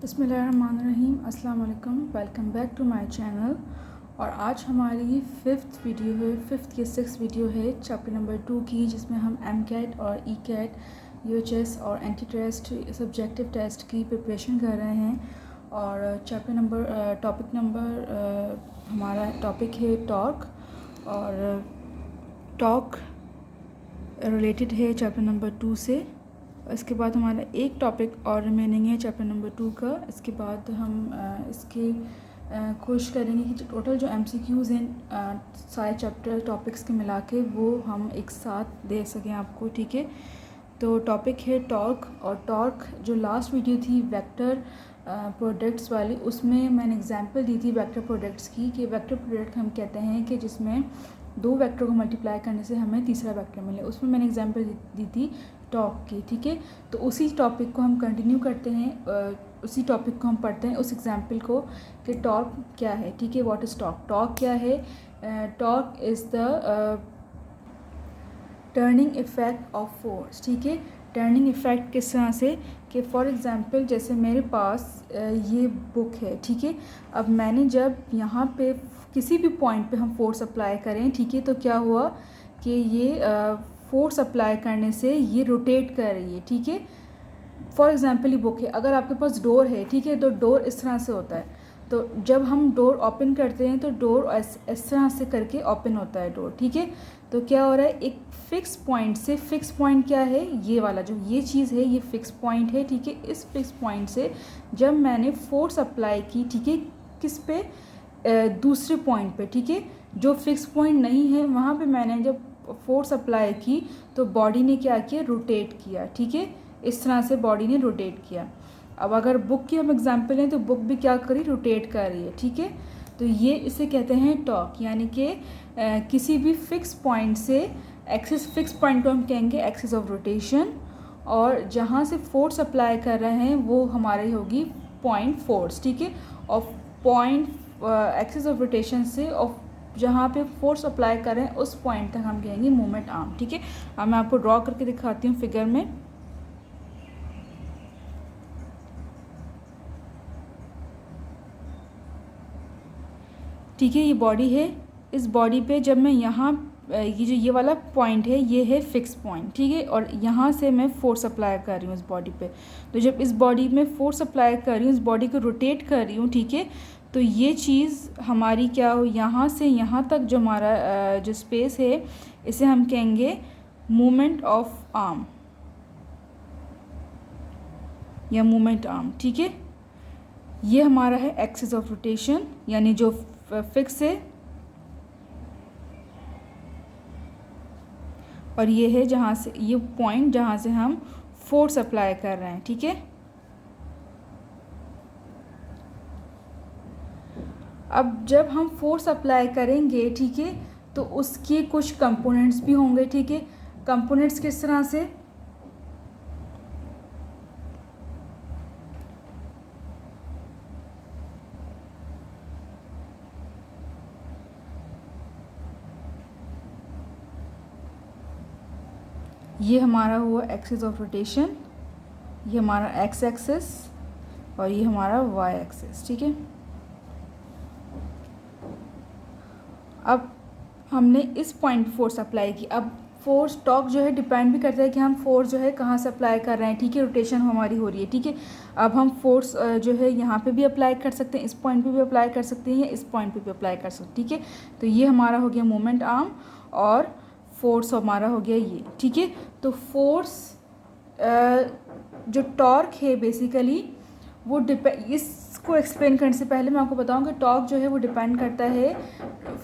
बिस्मिल्लाहिर्रहमानिर्रहीम। अस्सलाम वालेकुम। Welcome back to my channel. और आज हमारी फिफ्थ या सिक्स्थ वीडियो है चैप्टर नंबर 2 की, जिसमें हम एमकैट और ईकैट, यूएचएस और एंटी ट्रस्ट सब्जेक्टिव टेस्ट की प्रिपरेशन कर रहे हैं। और टॉपिक नंबर हमारा टॉपिक है टॉर्क, और टॉर्क रिलेटेड है चैप्टर नंबर 2 से। इसके बाद हमारा एक टॉपिक और रिमेनिंग है चैप्टर नंबर 2 का। इसके बाद हम इसके कोशिश करेंगे कि टोटल जो MCQs हैं सारे चैप्टर टॉपिक्स के मिला के वो हम एक साथ दे सकें आपको, ठीक है। तो टॉपिक है टॉर्क। और टॉर्क जो लास्ट वीडियो थी वेक्टर प्रोडक्ट्स वाली, उसमें मैंने एग्जांपल दी थी वेक्टर प्रोडक्ट्स की, कि वेक्टर प्रोडक्ट हम कहते हैं कि जिसमें दो वेक्टर को मल्टीप्लाई करने से हमें तीसरा वेक्टर मिले। उसमें मैंने एग्जांपल दी थी टॉर्क की, ठीक है। तो उसी टॉपिक को हम कंटिन्यू करते हैं, उसी टॉपिक को हम पढ़ते हैं, उस एग्जांपल को, कि टॉर्क क्या है, ठीक है। What is torque? टॉर्क क्या है? Torque is the turning effect of force, ठीक है। टर्निंग इफ़ेक्ट किस तरह से, कि फॉर एग्जांपल जैसे मेरे पास ये बुक है, ठीक है। अब मैंने जब यहाँ पे किसी भी पॉइंट पे हम फोर्स अप्लाई करें, ठीक है, तो क्या हुआ कि ये फोर्स अप्लाई करने से ये रोटेट कर रही है, ठीक है। फॉर एग्जांपल ये बुक है, अगर आपके पास डोर है, ठीक है, तो डोर इस तरह से होता है। तो जब हम डोर ओपन करते हैं तो डोर इस तरह से करके ओपन होता है डोर, ठीक है। तो क्या हो रहा है, एक फ़िक्स पॉइंट से, फ़िक्स पॉइंट क्या है, ये वाला जो ये चीज़ है ये फ़िक्स पॉइंट है, ठीक है। इस फिक्स पॉइंट से जब मैंने फोर्स अप्लाई की, ठीक है, किस पे, दूसरे पॉइंट पे, ठीक है, जो फिक्स पॉइंट नहीं है वहाँ पे मैंने जब फोर्स अप्लाई की तो बॉडी ने क्या किया, रोटेट किया, ठीक है। इस तरह से बॉडी ने रोटेट किया। अब अगर बुक की हम एग्जांपल लें तो बुक भी क्या करी, रोटेट कर रही है, ठीक है। तो ये इसे कहते हैं टॉर्क, यानी कि किसी भी फिक्स पॉइंट से एक्सिस, फिक्स पॉइंट को हम कहेंगे एक्सिस ऑफ रोटेशन, और जहाँ से फोर्स अप्लाई कर रहे हैं वो हमारी होगी पॉइंट फोर्स, ठीक है। और पॉइंट एक्सिस ऑफ रोटेशन से ऑफ जहाँ पे फोर्स अप्लाई कर रहे हैं उस पॉइंट तक हम कहेंगे मोमेंट आर्म, ठीक है। अब मैं आपको ड्रॉ करके दिखाती हूँ फिगर में। ठीक है, ये बॉडी है। इस बॉडी पे जब मैं यहाँ ये जो ये वाला पॉइंट है ये है फिक्स पॉइंट, ठीक है, और यहाँ से मैं फोर्स अप्लाई कर रही हूँ इस बॉडी पे। तो जब इस बॉडी में फोर्स अप्लाई कर रही हूँ, इस बॉडी को रोटेट कर रही हूँ, ठीक है, तो ये चीज़ हमारी क्या हो, यहाँ से यहाँ तक जो हमारा जो स्पेस है इसे हम कहेंगे मूवमेंट ऑफ आर्म या मूवमेंट आर्म, ठीक है। ये हमारा है एक्सिस ऑफ रोटेशन, यानी जो फिक्स है, और ये है जहाँ से, ये पॉइंट जहाँ से हम फोर्स अप्लाई कर रहे हैं, ठीक है। अब जब हम फोर्स अप्लाई करेंगे, ठीक है, तो उसके कुछ कंपोनेंट्स भी होंगे, ठीक है। कंपोनेंट्स किस तरह से, ये हमारा हुआ एक्सिस ऑफ रोटेशन, ये हमारा एक्स एक्सिस, और ये हमारा वाई एक्सिस, ठीक है। अब हमने इस पॉइंट फोर्स अप्लाई की। अब फोर्स टॉर्क जो है डिपेंड भी करता है कि हम फोर्स जो है कहाँ से अप्लाई कर रहे हैं, ठीक है। रोटेशन हमारी हो रही है, ठीक है। अब हम फोर्स जो है यहाँ पे भी अप्लाई कर सकते हैं, इस पॉइंट पे भी अप्लाई कर सकते हैं, या इस पॉइंट पे भी अप्लाई कर सकते हैं, ठीक है। तो ये हमारा हो गया मोमेंट आर्म, और फोर्स हमारा हो गया ये, ठीक है। तो फोर्स जो टॉर्क है बेसिकली वो इसको एक्सप्लेन करने से पहले मैं आपको बताऊं कि टॉर्क जो है वो डिपेंड करता है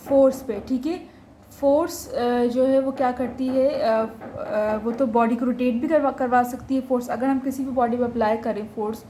फोर्स पे, ठीक है। फोर्स जो है वो क्या करती है, वो तो बॉडी को रोटेट भी करवा सकती है फोर्स। अगर हम किसी भी बॉडी पे अप्लाई करें फोर्स,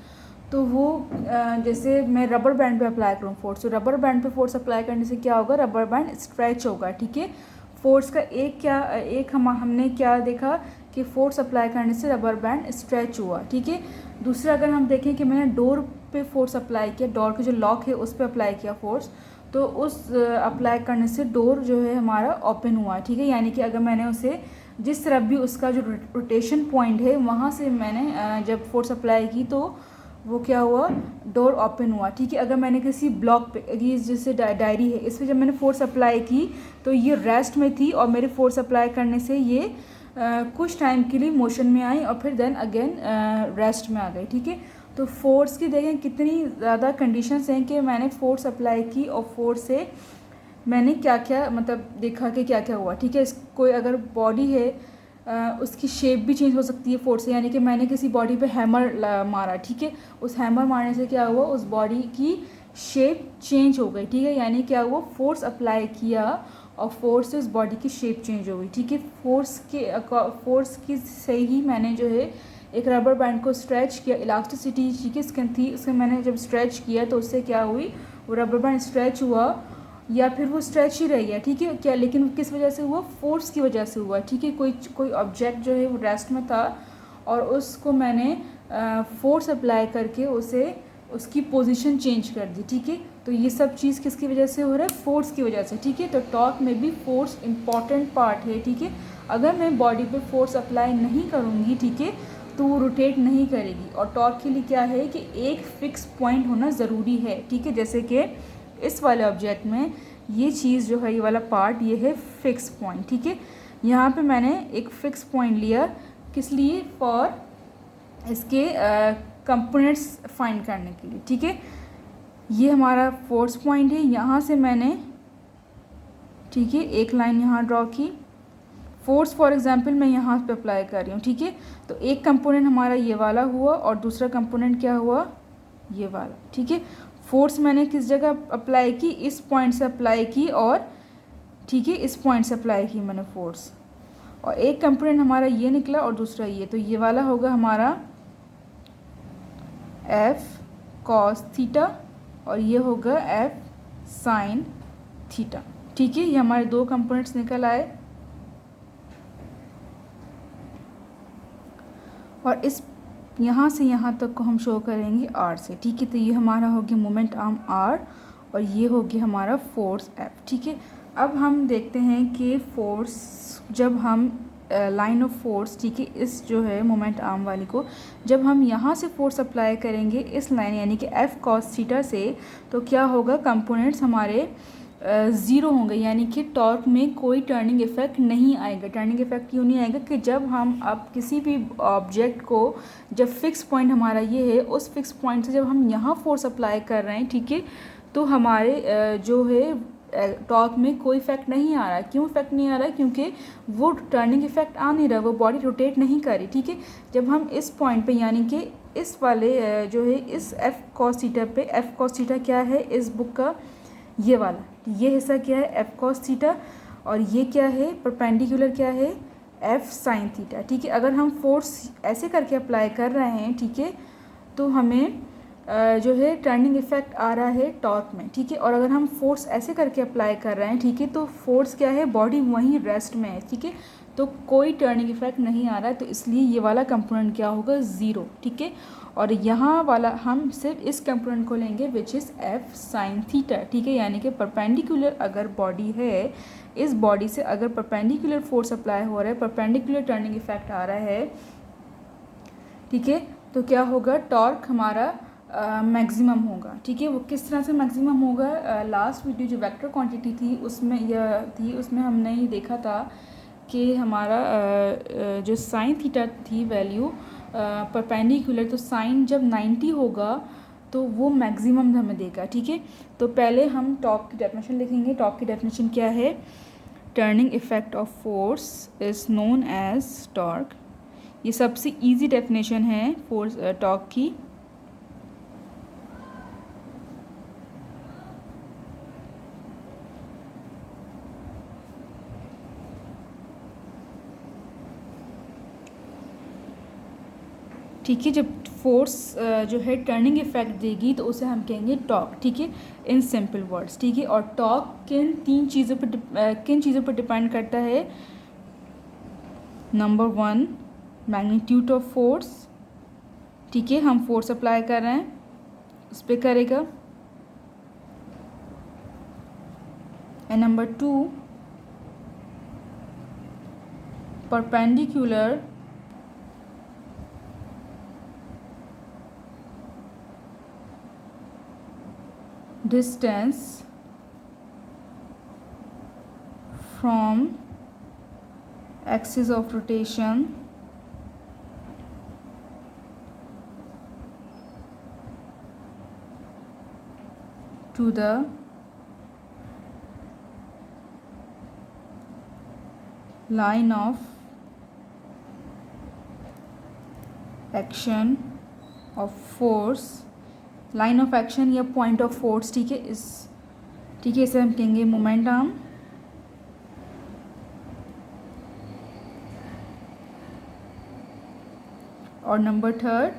तो वो जैसे मैं रबर बैंड पे अप्लाई करूँ फोर्स, तो रबर बैंड पे फोर्स अप्लाई करने से क्या होगा, रबर बैंड स्ट्रेच होगा, ठीक है। फोर्स का हमने क्या देखा कि फोर्स अप्लाई करने से रबर बैंड स्ट्रेच हुआ, ठीक है। दूसरा अगर हम देखें कि मैंने डोर पे फोर्स अप्लाई किया, डोर का जो लॉक है उस पे अप्लाई किया फोर्स, तो उस अप्लाई करने से डोर जो है हमारा ओपन हुआ, ठीक है। यानी कि अगर मैंने उसे जिस तरफ भी उसका जो रोटेशन पॉइंट है वहाँ से मैंने जब फोर्स अप्लाई की तो वो क्या हुआ, डोर ओपन हुआ। ठीक है, अगर मैंने किसी ब्लॉक पे, ये जैसे डायरी है, इस पर जब मैंने फोर्स अप्लाई की तो ये रेस्ट में थी और मेरे फोर्स अप्लाई करने से ये कुछ टाइम के लिए मोशन में आई और फिर देन अगेन रेस्ट में आ गई। ठीक है, तो फोर्स की देखें कितनी ज़्यादा कंडीशंस हैं कि मैंने फोर्स अप्लाई की और फोर्स से मैंने क्या क्या मतलब देखा कि क्या क्या हुआ। ठीक है, कोई अगर बॉडी है उसकी शेप भी चेंज हो सकती है फोर्स से, यानी कि मैंने किसी बॉडी पे हैमर मारा। ठीक है, उस हैमर मारने से क्या हुआ, उस बॉडी की शेप चेंज हो गई। ठीक है, यानी क्या हुआ, फोर्स अप्लाई किया और फोर्स से उस बॉडी की शेप चेंज हो गई। ठीक है, फोर्स की से ही मैंने जो है एक रबर बैंड को स्ट्रेच किया, इलास्टिसिटी की स्किन थी, उसके मैंने जब स्ट्रेच किया तो उससे क्या हुई, वो रबर बैंड स्ट्रेच हुआ या फिर वो स्ट्रेच ही रह गया। ठीक है, क्या, लेकिन किस वजह से हुआ, फोर्स की वजह से हुआ। ठीक है, कोई ऑब्जेक्ट जो है वो रेस्ट में था और उसको मैंने फोर्स अप्लाई करके उसे उसकी पोजीशन चेंज कर दी। ठीक है, तो ये सब चीज़ किसकी वजह से हो रहा है, फोर्स की वजह से। ठीक है, तो टॉर्क में भी फोर्स इम्पॉर्टेंट पार्ट है। ठीक है, अगर मैं बॉडी पे फोर्स अप्लाई नहीं करूँगी, ठीक है, तो वो रोटेट नहीं करेगी। और टॉर्क के लिए क्या है कि एक फिक्स पॉइंट होना ज़रूरी है। ठीक है, जैसे कि इस वाले ऑब्जेक्ट में ये चीज़ जो है, ये वाला पार्ट, ये है फिक्स पॉइंट। ठीक है, यहाँ पे मैंने एक फ़िक्स पॉइंट लिया, किस लिए, फॉर इसके कंपोनेंट्स फाइंड करने के लिए। ठीक है, ये हमारा फोर्स पॉइंट है, यहाँ से मैंने, ठीक है, एक लाइन यहाँ ड्रॉ की। फोर्स फॉर एग्जांपल मैं यहाँ पे अप्लाई कर रही हूँ। ठीक है, तो एक कंपोनेंट हमारा ये वाला हुआ और दूसरा कंपोनेंट क्या हुआ, ये वाला। ठीक है, फोर्स मैंने किस जगह अप्लाई की, इस पॉइंट से अप्लाई की और, ठीक है, इस पॉइंट से अप्लाई की मैंने फोर्स, और एक कंपोनेंट हमारा ये निकला और दूसरा ये, तो ये वाला होगा हमारा एफ कॉस थीटा और ये होगा एफ साइन थीटा। ठीक है, ये हमारे दो कंपोनेंट्स निकल आए और इस यहाँ से यहाँ तक को हम शो करेंगे आर से। ठीक है, तो ये हमारा हो गया मोमेंट आर्म आर और ये हो गया हमारा फोर्स एफ। ठीक है, अब हम देखते हैं कि फोर्स, जब हम लाइन ऑफ फोर्स, ठीक है, इस जो है मोमेंट आर्म वाली को जब हम यहाँ से फोर्स अप्लाई करेंगे इस लाइन यानी कि एफ कॉस थीटा से, तो क्या होगा, कंपोनेंट्स हमारे ज़ीरो होंगे, यानी कि टॉर्क में कोई टर्निंग इफेक्ट नहीं आएगा। टर्निंग इफेक्ट क्यों नहीं आएगा कि जब हम अब किसी भी ऑब्जेक्ट को, जब फिक्स पॉइंट हमारा ये है, उस फिक्स पॉइंट से जब हम यहाँ फोर्स अप्लाई कर रहे हैं, ठीक है, तो हमारे जो है टॉर्क में कोई इफेक्ट नहीं आ रहा है। क्यों इफेक्ट नहीं आ रहा है, क्योंकि वो टर्निंग इफेक्ट आ नहीं रहा, वो बॉडी रोटेट नहीं कर रही। ठीक है, जब हम इस पॉइंट पे यानी कि इस वाले जो है इस एफ कॉस थीटा पे, एफ कॉस थीटा क्या है इस बुक का, ये वाला, ये हिस्सा क्या है, एफ कॉस थीटा, और ये क्या है, परपेंडिकुलर क्या है, एफ साइन थीटा। ठीक है, अगर हम फोर्स ऐसे करके अप्लाई कर रहे हैं, ठीक है, तो हमें जो है टर्निंग इफेक्ट आ रहा है टॉर्क में। ठीक है, और अगर हम फोर्स ऐसे करके अप्लाई कर रहे हैं, ठीक है, तो फोर्स क्या है, बॉडी वहीं रेस्ट में है। ठीक है, तो कोई टर्निंग इफेक्ट नहीं आ रहा है, तो इसलिए ये वाला कंपोनेंट क्या होगा, ज़ीरो। ठीक है, और यहाँ वाला हम सिर्फ इस कंपोनेंट को लेंगे which is F sine theta. ठीक है, यानी कि परपेंडिकुलर अगर बॉडी है, इस बॉडी से अगर परपेंडिकुलर फोर्स अप्लाई हो रहा है, परपेंडिकुलर टर्निंग इफेक्ट आ रहा है, ठीक है, तो क्या होगा, टॉर्क हमारा मैक्सिमम होगा। ठीक है, वो किस तरह से मैक्सिमम होगा, लास्ट वीडियो जो वेक्टर क्वांटिटी थी उसमें यह थी, उसमें हमने ये देखा था कि हमारा जो साइन थीटा थी वैल्यू परपेंडिकुलर, तो साइन जब 90 होगा तो वो मैक्सिमम हमें देगा। ठीक है, तो पहले हम टॉर्क की डेफिनेशन लिखेंगे। टॉर्क की डेफिनेशन क्या है, turning effect of force is known as torque. ये सबसे इजी डेफिनेशन है फोर्स टॉर्क की। ठीक है, जब फोर्स जो है टर्निंग इफेक्ट देगी तो उसे हम कहेंगे टॉर्क। ठीक है, इन सिंपल वर्ड्स। ठीक है, और टॉर्क किन चीज़ों पर डिपेंड करता है, नंबर 1 मैग्नीट्यूड ऑफ फोर्स। ठीक है, हम फोर्स अप्लाई कर रहे हैं उस पर करेगा। And number 2 perpendicular distance from axis of rotation to the line of action of force, line of action या पॉइंट ऑफ फोर्स, ठीक है, इसे हम कहेंगे मोमेंट आर्म। और नंबर थर्ड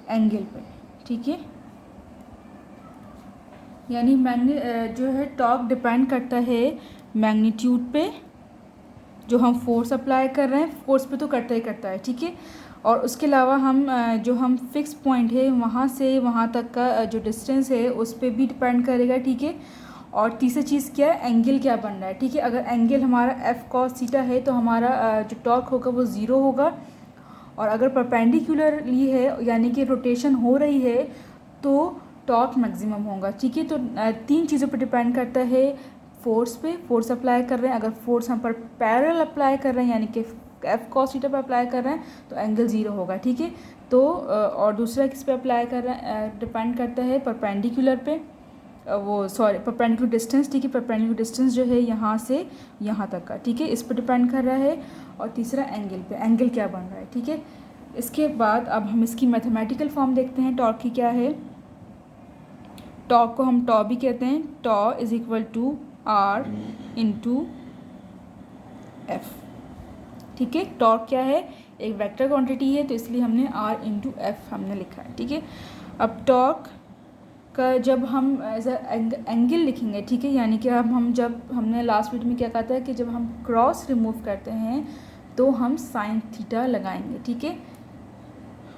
एंगल पे, ठीक है। यानी जो है टॉर्क डिपेंड करता है मैग्नीट्यूड पे, जो हम फोर्स अप्लाई कर रहे हैं फोर्स पे तो करता ही करता है, ठीक है। और उसके अलावा हम फिक्स पॉइंट है वहाँ से वहाँ तक का जो डिस्टेंस है उस पर भी डिपेंड करेगा, ठीक है। और तीसरी चीज़ क्या है, एंगल क्या बन रहा है, ठीक है। अगर एंगल हमारा एफ कॉस थीटा है तो हमारा जो टॉर्क होगा वो ज़ीरो होगा। और अगर परपेंडिकुलरली है यानी कि रोटेशन हो रही है तो टॉर्क मैक्सिमम होगा, ठीक है। तो तीन चीज़ों पर डिपेंड करता है, फोर्स पे, फोर्स अप्लाई कर रहे हैं, अगर फोर्स हम पर पैरेलल अप्लाई कर रहे हैं यानी कि एफ कॉस थीटा पर अप्लाई कर रहे हैं तो एंगल ज़ीरो होगा, ठीक है। तो और दूसरा किस पे अप्लाई कर रहे हैं, डिपेंड करता है परपेंडिकुलर पे, परपेंडिकुलर डिस्टेंस, ठीक है। परपेंडिकुलर डिस्टेंस जो है यहाँ से यहाँ तक का, ठीक है, इस पर डिपेंड कर रहा है। और तीसरा एंगल पे, एंगल क्या बन रहा है, ठीक है। इसके बाद अब हम इसकी मैथमेटिकल फॉर्म देखते हैं टॉर्क की क्या है। टॉर्क को हम टॉ भी कहते हैं, tau is equal to r into F, ठीक है। टॉर्क क्या है, एक वेक्टर क्वांटिटी है तो इसलिए हमने आर इंटू एफ हमने लिखा है, ठीक है। अब टॉर्क का जब हम एज एंगल लिखेंगे, ठीक है, यानी कि जब हमने लास्ट वीडियो में क्या कहा था कि जब हम क्रॉस रिमूव करते हैं तो हम साइन थीटा लगाएंगे, ठीक है।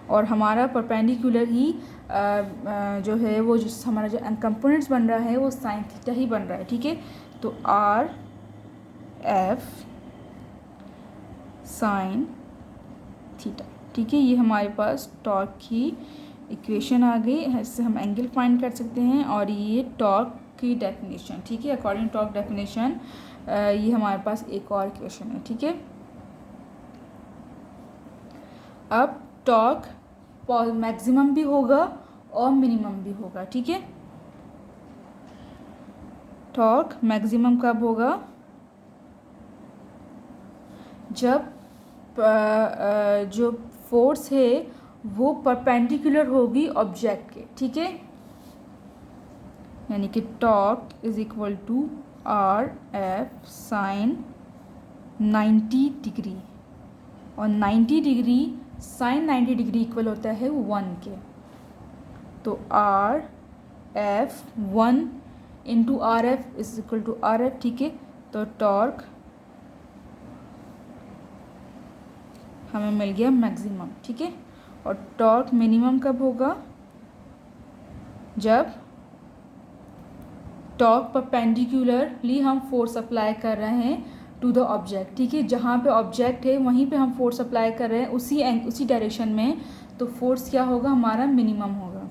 और हमारा परपेंडिकुलर ही जो है वो जो हमारा जो कंपोनेंट्स बन रहा है वो साइन थीटा ही बन रहा है, ठीक है। तो आर एफ साइन थीटा, ठीक है। ये हमारे पास टॉर्क की इक्वेशन आ गई, इससे हम एंगल फाइंड कर सकते हैं। और ये टॉर्क की डेफिनेशन, ठीक है, अकॉर्डिंग टॉर्क डेफिनेशन ये हमारे पास एक और इक्वेशन है, ठीक है। अब टॉर्क मैक्सिमम भी होगा और मिनिमम भी होगा, ठीक है। टॉर्क मैक्सिमम कब होगा, जब जो फोर्स है वो परपेंडिकुलर होगी ऑब्जेक्ट के, ठीक है। यानी कि torque is equal to r F sine 90 degree, और 90 डिग्री साइन 90 डिग्री इक्वल होता है 1 के। तो r F 1 into r F is equal to r F, ठीक है। तो टॉर्क हमें मिल गया मैक्सिमम, ठीक है। और टॉर्क मिनिमम कब होगा, जब टॉर्क परपेंडिकुलरली हम फोर्स अप्लाई कर रहे हैं टू द ऑब्जेक्ट, ठीक है। जहाँ पे ऑब्जेक्ट है वहीं पे हम फोर्स अप्लाई कर रहे हैं उसी डायरेक्शन में, तो फोर्स क्या होगा, हमारा मिनिमम होगा।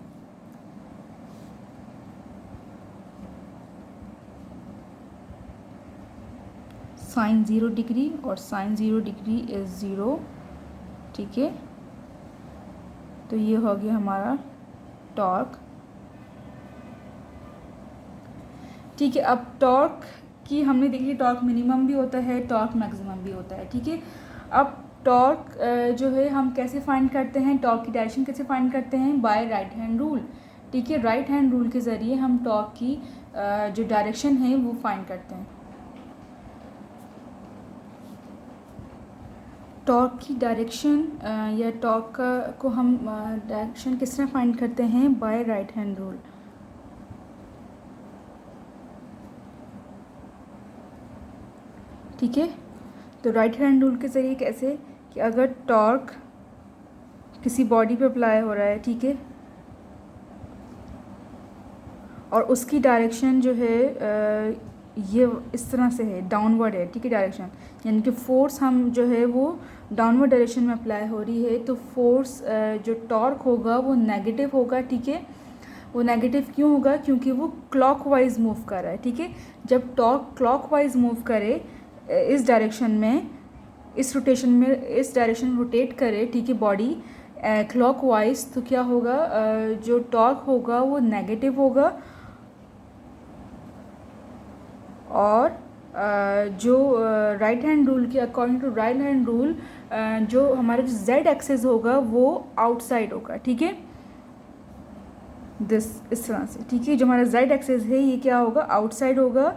साइन 0 डिग्री और साइन 0 डिग्री इज 0, ठीक है। तो ये हो गया हमारा टॉर्क, ठीक है। अब टॉर्क की हमने देखी, टॉर्क मिनिमम भी होता है, टॉर्क मैक्सिमम भी होता है, ठीक है। अब टॉर्क जो है हम कैसे फाइंड करते हैं, टॉर्क की डायरेक्शन कैसे फाइंड करते हैं, बाय राइट हैंड रूल, ठीक है। राइट हैंड रूल के ज़रिए हम टॉर्क की जो डायरेक्शन है वो फाइंड करते हैं। टॉर्क की डायरेक्शन या टॉर्क को हम डायरेक्शन किस तरह फाइंड करते हैं, बाय राइट हैंड रूल, ठीक है। तो राइट हैंड रूल के ज़रिए कैसे, कि अगर टॉर्क किसी बॉडी पे अप्लाई हो रहा है, ठीक है, और उसकी डायरेक्शन जो है ये इस तरह से है, डाउनवर्ड है, ठीक है, डायरेक्शन, यानी कि फोर्स हम जो है वो डाउनवर्ड डायरेक्शन में अप्लाई हो रही है, तो फोर्स जो टॉर्क होगा वो नेगेटिव होगा, ठीक है। वो नेगेटिव क्यों होगा? क्योंकि वो क्लॉकवाइज मूव कर रहा है, ठीक है। जब टॉर्क क्लॉकवाइज मूव करे इस डायरेक्शन में, इस रोटेशन में, इस डायरेक्शन में रोटेट करे, ठीक है, बॉडी क्लॉकवाइज, तो क्या होगा? जो टॉर्क होगा वो नेगेटिव होगा, और जो राइट हैंड रूल के according to right hand rule जो हमारा जो जेड एक्सेस होगा वो आउटसाइड होगा, ठीक है, इस तरह से, ठीक है। जो हमारा जेड एक्सेस है ये क्या होगा? आउटसाइड होगा,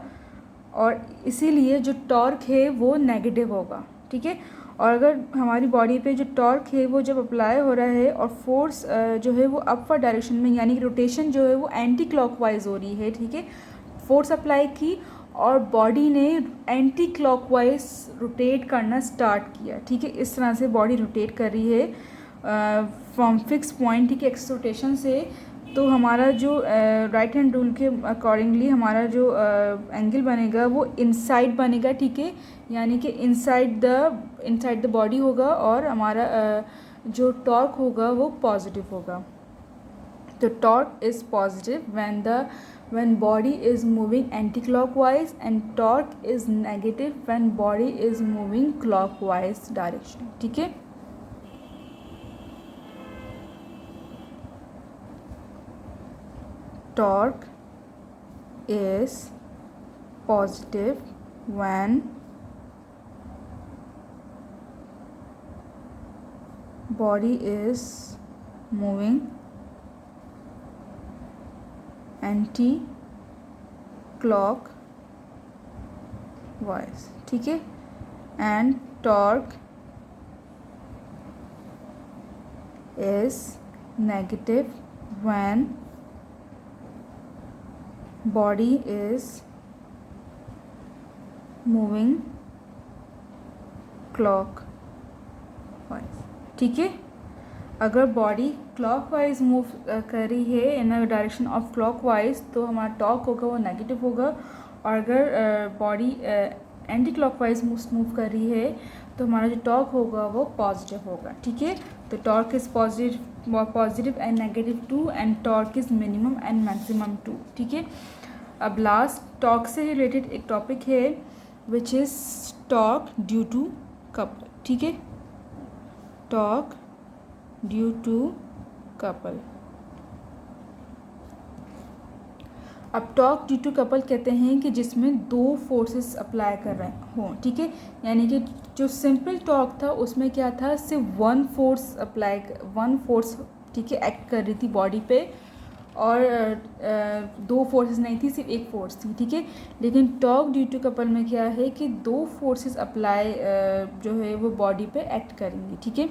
और इसीलिए जो टॉर्क है वो नेगेटिव होगा, ठीक है। और अगर हमारी बॉडी पे जो टॉर्क है वो जब अप्लाई हो रहा है और फोर्स जो है वो अपवर्ड डायरेक्शन में, यानी कि रोटेशन जो है वो एंटी क्लॉकवाइज हो रही है, ठीक है, फोर्स अप्लाई की और बॉडी ने एंटी क्लॉकवाइज रोटेट करना स्टार्ट किया, ठीक है। इस तरह से बॉडी रोटेट कर रही है फ्रॉम फिक्स पॉइंट, ठीक है, एक्स रोटेशन से। तो हमारा जो राइट हैंड रूल के अकॉर्डिंगली हमारा जो एंगल बनेगा वो इनसाइड बनेगा, ठीक है, यानी कि इनसाइड द बॉडी होगा, और हमारा जो टॉर्क होगा वो पॉजिटिव होगा। तो torque is positive when body is moving anti-clockwise, and torque is negative when body is moving clockwise direction, ठीक है। Torque is positive when body is moving anti clockwise, ठीक है। And torque is negative when body is moving clockwise, ठीक है। अगर body clockwise move कर रही है इन अ डायरेक्शन ऑफ क्लॉकवाइज तो हमारा टॉर्क होगा वो नेगेटिव होगा, और अगर बॉडी एंटी क्लॉकवाइज मूव कर रही है तो हमारा जो टॉर्क होगा वो पॉजिटिव होगा, ठीक है। तो torque is positive and negative too, and torque is minimum and maximum too, ठीक है। अब लास्ट टॉर्क से रिलेटेड एक टॉपिक है which is torque due to couple, ठीक है, टॉर्क ड्यू टू कपल। अब टॉर्क ड्यू टू कपल कहते हैं कि जिसमें दो फोर्सेस अप्लाई कर रहे हों, ठीक है, यानी कि जो सिंपल टॉर्क था उसमें क्या था, सिर्फ वन फोर्स, ठीक है, एक्ट कर रही थी बॉडी पे, और दो फोर्सेस नहीं थी, सिर्फ एक फोर्स थी, ठीक है। लेकिन टॉर्क ड्यू टू कपल में क्या है कि दो फोर्सेस अप्लाई जो है वो बॉडी पे एक्ट करेंगी, ठीक है।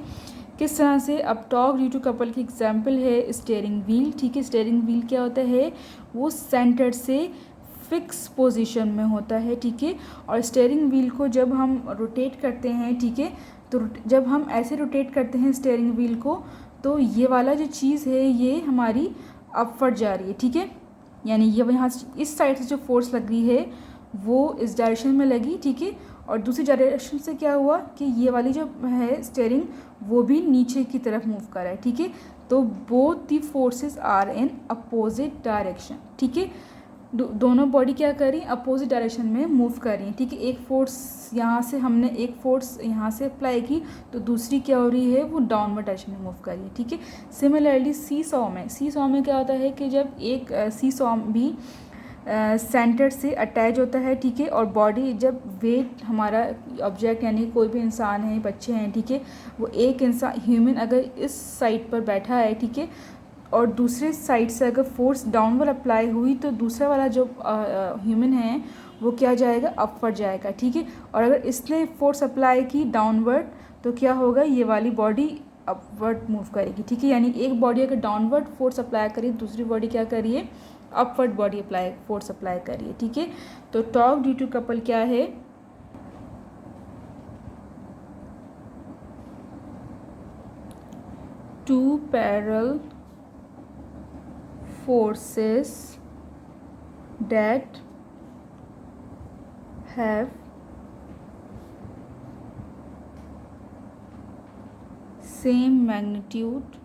किस तरह से? अब टॉर्क ड्यू टू कपल की एग्जांपल है स्टीयरिंग व्हील, ठीक है। स्टीयरिंग व्हील क्या होता है? वो सेंटर से फिक्स पोजीशन में होता है, ठीक है। और स्टीयरिंग व्हील को जब हम रोटेट करते हैं, ठीक है, तो जब हम ऐसे रोटेट करते हैं स्टीयरिंग व्हील को तो ये वाला जो चीज़ है ये हमारी अपवर्ड जा रही है, ठीक है, यानी ये यहाँ इस साइड से जो फोर्स लग रही है वो इस डायरेक्शन में लगी, ठीक है, और दूसरी डायरेक्शन से क्या हुआ कि ये वाली जो है स्टीयरिंग वो भी नीचे की तरफ मूव कर रहा है, ठीक है। तो both the forces are in opposite direction, ठीक है। दोनों बॉडी क्या कर रही हैं? अपोजिट डायरेक्शन में मूव कर रही हैं, ठीक है। एक फोर्स यहाँ से, हमने एक फोर्स यहाँ से अप्लाई की तो दूसरी क्या हो रही है? वो डाउनवर्ड डायरेक्शन में मूव कर रही है, ठीक है। सिमिलरली सी सॉ में क्या होता है कि जब एक सी सॉ भी सेंटर से अटैच होता है, ठीक है, और बॉडी जब वेट हमारा ऑब्जेक्ट यानी कोई भी इंसान है, बच्चे हैं, ठीक है, वो एक इंसान ह्यूमन अगर इस साइड पर बैठा है, ठीक है, और दूसरे साइड से अगर फोर्स डाउनवर्ड अप्लाई हुई तो दूसरा वाला जो ह्यूमन है वो क्या जाएगा? अपवर्ड जाएगा, ठीक है। और अगर इसने फोर्स अप्लाई की डाउनवर्ड तो क्या होगा? ये वाली बॉडी अपवर्ड मूव करेगी, ठीक है। यानी एक बॉडी अगर डाउनवर्ड फोर्स अप्लाई करी, दूसरी बॉडी क्या करिए? अपवर्ड बॉडी फोर्स अप्लाई करिए, ठीक है। तो टॉर्क ड्यू टू कपल क्या है? Two parallel forces that have same magnitude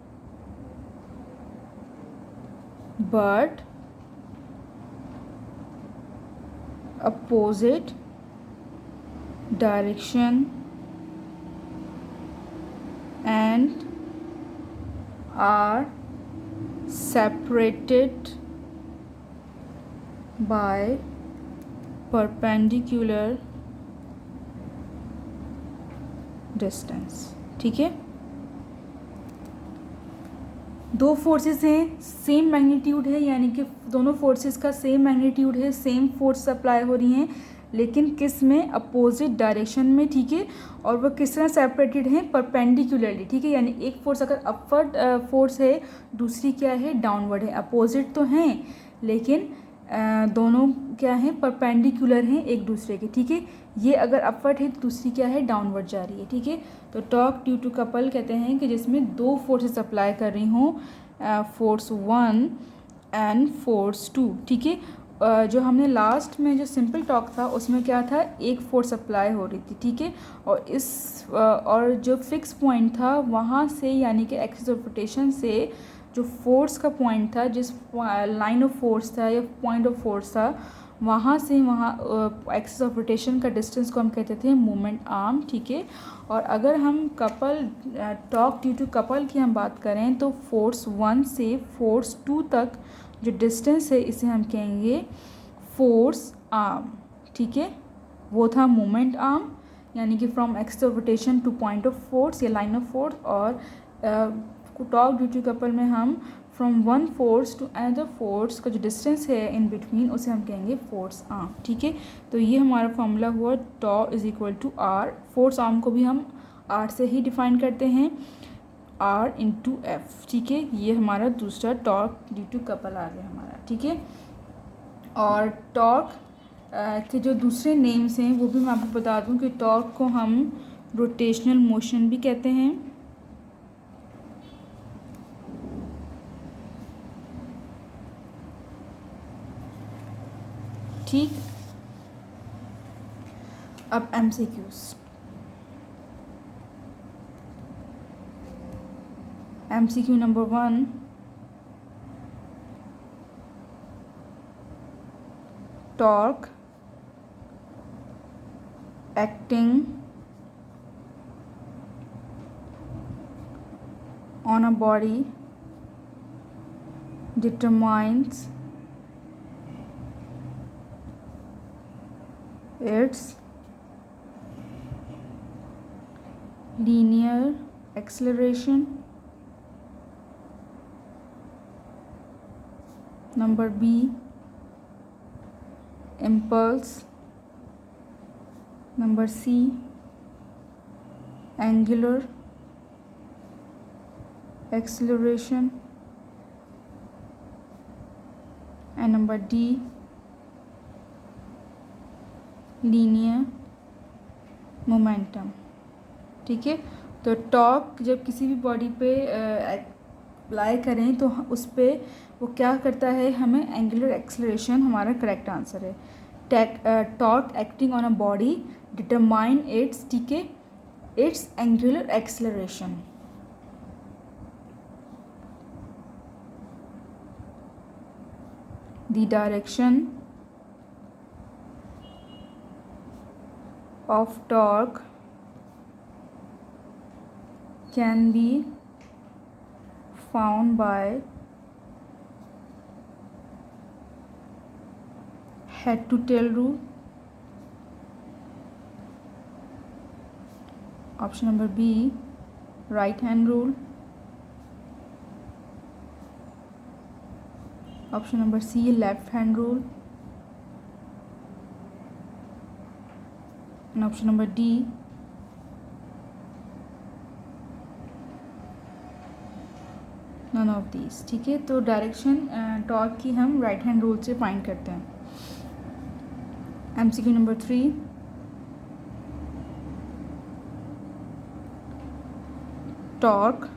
but opposite direction and are separated by perpendicular distance। ठीक है, दो फोर्सेस हैं, सेम मैग्नीट्यूड है, यानी कि दोनों फोर्सेस का सेम मैग्नीट्यूड है, सेम फोर्स अप्लाई हो रही हैं, लेकिन किस में, अपोजिट डायरेक्शन में। ठीक है, और वह किस तरह सेपरेटेड हैं, परपेंडिकुलरली। ठीक है, यानी एक फोर्स अगर अपवर्ड फोर्स है, दूसरी क्या है, डाउनवर्ड है। अपोजिट तो हैं लेकिन दोनों क्या हैं, परपेंडिकुलर हैं एक दूसरे के। ठीक है, ये अगर अपवर्ड है तो दूसरी क्या है, डाउनवर्ड जा रही है। ठीक है, तो टॉर्क ड्यू टू कपल कहते हैं कि जिसमें दो फोर्सेस अप्लाई कर रही हूँ, फोर्स 1 एंड फोर्स 2। ठीक है, जो हमने लास्ट में जो सिंपल टॉर्क था उसमें क्या था, एक फोर्स अप्लाई हो रही थी। ठीक है, और और जो फिक्स पॉइंट था वहाँ से, यानी कि एक्सिस ऑफ रोटेशन से जो फोर्स का पॉइंट था, जिस लाइन ऑफ फोर्स था या पॉइंट ऑफ फोर्स था, वहाँ से वहाँ एक्सिस ऑफ रोटेशन का डिस्टेंस को हम कहते थे मोमेंट आर्म। ठीक है, और अगर हम couple torque due to couple की हम बात करें तो फोर्स 1 से फोर्स 2 तक जो डिस्टेंस है इसे हम कहेंगे फोर्स आर्म। ठीक है, वो था मोमेंट आर्म, यानी कि from axis of rotation to point of force या लाइन ऑफ फोर्स। और टॉर्क ड्यू टू कपल में हम from one force to another force का जो डिस्टेंस है इन बिटवीन उसे हम कहेंगे फोर्स आर्म। ठीक है, तो ये हमारा फॉर्मूला हुआ tau is equal to r. Force arm को भी हम आर से ही डिफाइन करते हैं, आर इंटू एफ। ठीक है, ये हमारा दूसरा टॉर्क ड्यू टू कपल आ गया हमारा। ठीक है, और टॉर्क के जो दूसरे नेम्स हैं वो भी मैं आपको बता दूं कि टॉर्क को हम रोटेशनल मोशन भी कहते हैं। ठीक, अब MCQs। MCQ number 1, torque acting on a body determines its linear acceleration. Number B, impulse. Number C, angular acceleration. And number D, linear momentum. ठीक है, तो टॉर्क जब किसी भी बॉडी पे अप्लाई करें तो उस पर वो क्या करता है, हमें एंगुलर एक्सेलरेशन हमारा करेक्ट आंसर है। Torque acting on a body determine its, ठीक है, it's angular acceleration. The direction of torque can be found by head to tail rule. Option number B, right hand rule. Option number C, left hand rule. And option number D, none of these। ठीक है, तो direction torque की हम right hand rule से find करते हैं। MCQ number 3, torque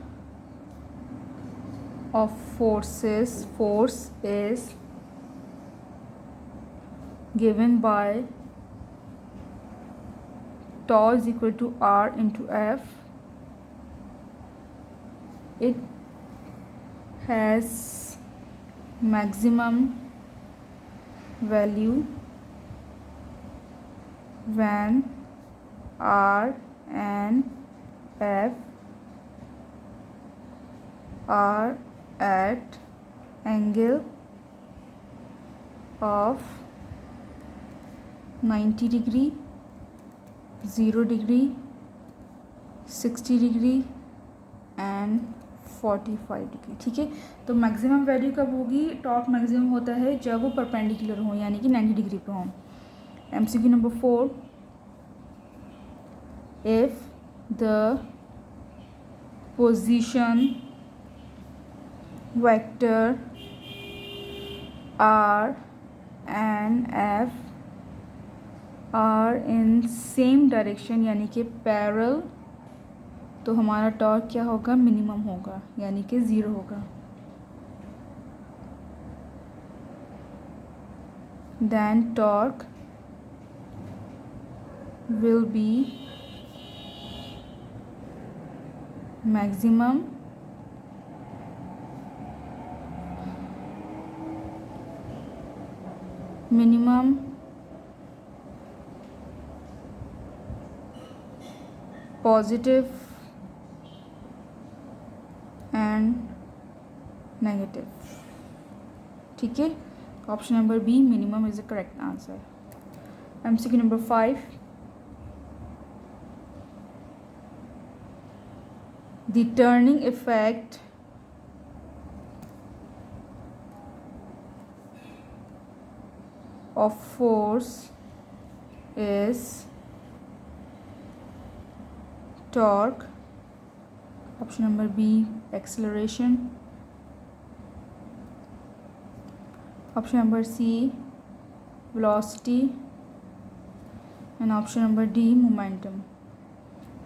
of forces, force is given by tau is equal to R into F. It has maximum value when R and F are at angle of 90 degree, 0 degree, 60 degree and 45 degree. ठीक है, तो maximum value कब होगी? Torque maximum होता है जब वो perpendicular हो, यानी कि 90 डिग्री पे हो। MCQ number 4, if the position vector R and F are in same direction यानी कि पैरेलल, तो हमारा टॉर्क क्या होगा? मिनिमम होगा, यानी कि 0 होगा। then torque will be maximum minimum positive and negative। ठीक है, option number B minimum is the correct answer. MCQ number 5, the turning effect of force is torque, option number B acceleration, option number C velocity, and option number D momentum।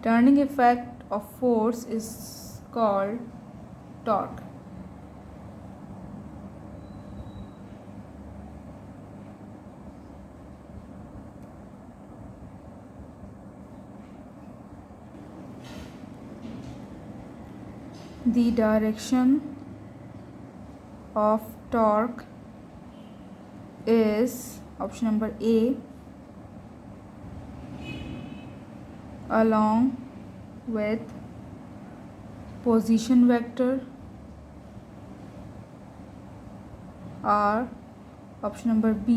Turning effect of force is called torque। The direction of torque is option number A along with position vector, or option number B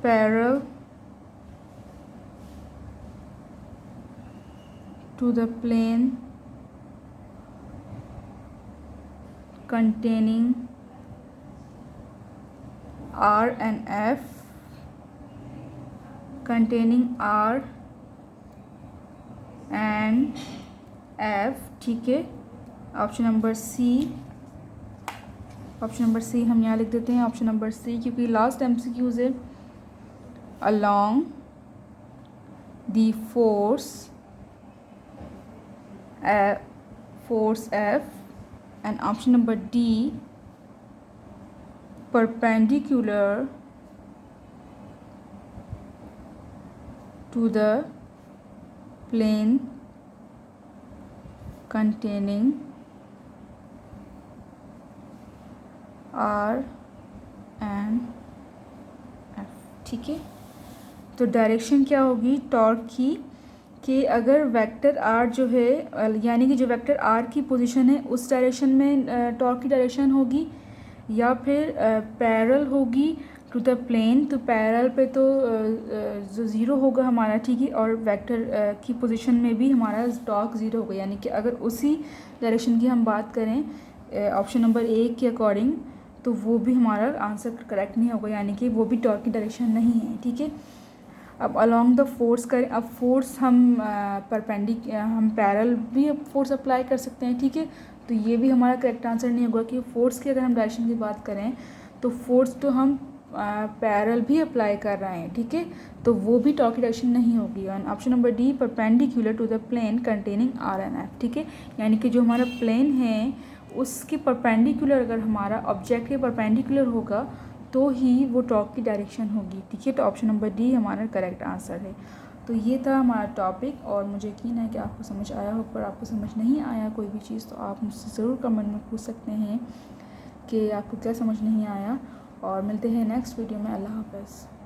parallel to the plane containing R and F, containing R and F। ठीक है, option number C, option number C हम यहाँ लिख देते हैं, option number C, क्योंकि last MCQs है। along the force F, and option number D perpendicular to the plane containing R and F। ठीक है, तो डायरेक्शन क्या होगी टॉर्क की कि अगर वेक्टर R जो है, यानी कि जो वेक्टर R की पोजीशन है उस डायरेक्शन में टॉर्क की डायरेक्शन होगी, या फिर पैरेलल होगी टू द प्लेन, तो पैरेलल पे तो जो ज़ीरो होगा हमारा, ठीक है, और वेक्टर की पोजीशन में भी हमारा टॉर्क ज़ीरो होगा। यानी कि अगर उसी डायरेक्शन की हम बात करें ऑप्शन नंबर ए के अकॉर्डिंग, तो वो भी हमारा आंसर करेक्ट नहीं होगा, यानी कि वो भी टॉर्क की डायरेक्शन नहीं है। ठीक है, अब अलॉन्ग द फोर्स करें, अब फोर्स हम हम पैरेलल भी फोर्स अप्लाई कर सकते हैं। ठीक है, तो ये भी हमारा करेक्ट आंसर नहीं होगा कि फोर्स की अगर हम डायरेक्शन की बात करें तो फोर्स तो हम पैरेलल भी अप्लाई कर रहे हैं। ठीक है, तो वो भी टॉर्क की डायरेक्शन नहीं होगी। Option number D perpendicular to the plane containing r and F. ठीक है, यानी कि जो हमारा प्लेन है उसके परपेंडिकुलर, अगर हमारा ऑब्जेक्ट के परपेंडिकुलर होगा तो ही वो टॉर्क की डायरेक्शन होगी। ठीक है, तो ऑप्शन नंबर डी हमारा करेक्ट आंसर है। तो ये था हमारा टॉपिक, और मुझे यकीन है कि आपको समझ आया हो। पर आपको समझ नहीं आया कोई भी चीज़ तो आप मुझसे ज़रूर कमेंट में पूछ सकते हैं कि आपको क्या समझ नहीं आया, और मिलते हैं नेक्स्ट वीडियो में। अल्लाह हाफ़िज़।